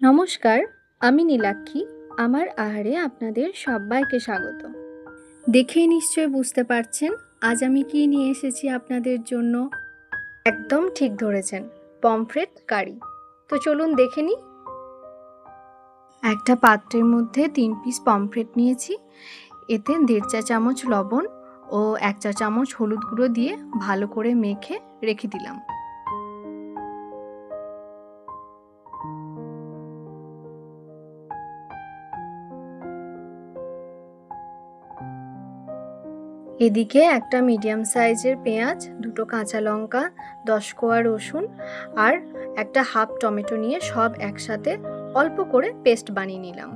নমস্কার, আমি নীলাক্ষী। আমার আহারে আপনাদের সব্বাইকে স্বাগত। দেখেই নিশ্চয়ই বুঝতে পারছেন আজ আমি কি নিয়ে এসেছি আপনাদের জন্য। একদম ঠিক ধরেছেন, পমফ্রেট কারি। তো চলুন দেখে নিই। একটা পাত্রের মধ্যে 3 পিস পমফ্রেট নিয়েছি। এতে 1.5 চা চামচ লবণ ও 1 চা চামচ হলুদ গুঁড়ো দিয়ে ভালো করে মেখে রেখে দিলাম। এদিকে একটা মিডিয়াম সাইজের পেঁয়াজ, 2টো কাঁচা লঙ্কা, 10 কোয়া রসুন আর একটা হাফ টমেটো নিয়ে সব একসাথে অল্প করে পেস্ট বানিয়ে নিলাম।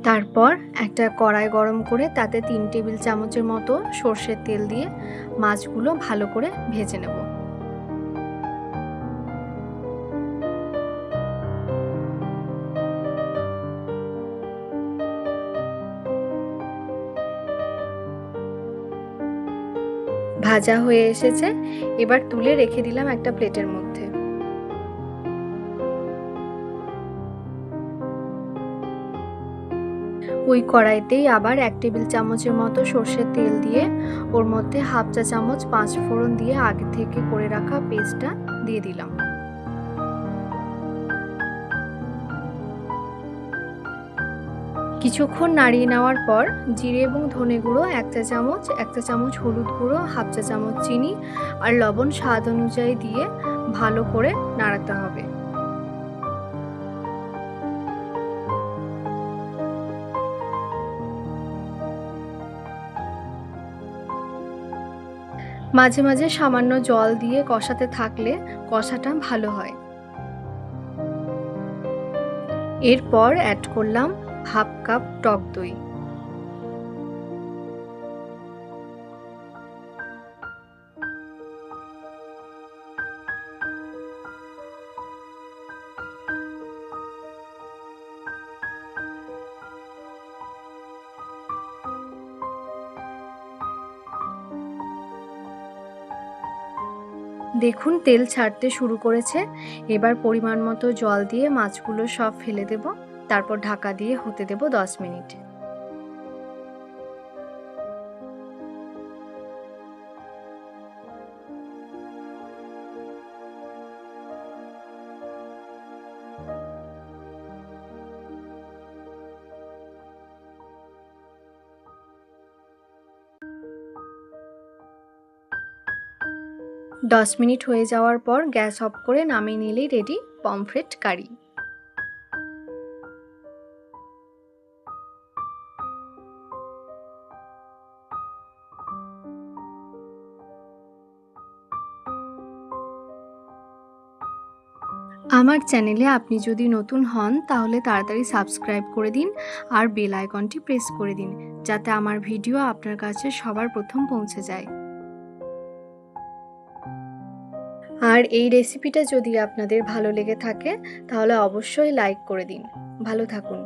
তারপর একটা কড়াই গরম করে তাতে 3 টেবিল চামচের মতো সর্ষের তেল দিয়ে মাছগুলো ভালো করে ভেজে নেব। ভাজা হয়ে এসেছে, এবার তুলে রেখে দিলাম একটা প্লেটের মধ্যে। ওই কড়াইতেই আবার 1 টেবিল চামচের মতো সর্ষের তেল দিয়ে ওর মধ্যে হাফ চা চামচ 5 ফোড়ন দিয়ে আগে থেকে করে রাখা পেস্টটা দিয়ে দিলাম। কিছুক্ষণ নাড়িয়ে নেওয়ার পর জিরে এবং ধনে গুঁড়ো 1 চা চামচ, 1 চা চামচ হলুদ গুঁড়ো, হাফ চা চামচ চিনি আর লবণ স্বাদ অনুযায়ী দিয়ে ভালো করে নাড়াতে হবে। মাঝে মাঝে সামান্য জল দিয়ে কষাতে থাকলে কষাটা ভালো হয়। এরপর অ্যাড করলাম হাফ কাপ টক দই। দেখুন তেল ছাড়তে শুরু করেছে। এবার পরিমাণ মতো জল দিয়ে মাছগুলো সব ফেলে দেব, তারপর ঢাকা দিয়ে হতে দেব 10 মিনিট। 10 মিনিট হয়ে যাওয়ার পর গ্যাস অফ করে নামিয়ে নিলেই রেডি পমফ্রেট কারি। আমার চ্যানেলে আপনি যদি নতুন হন তাহলে তাড়াতাড়ি সাবস্ক্রাইব করে দিন আর বেল আইকনটি প্রেস করে দিন, যাতে আমার ভিডিও আপনার কাছে সবার প্রথম পৌঁছে যায়। আর এই রেসিপিটা যদি আপনাদের ভালো লেগে থাকে তাহলে অবশ্যই লাইক করে দিন। ভালো থাকুন।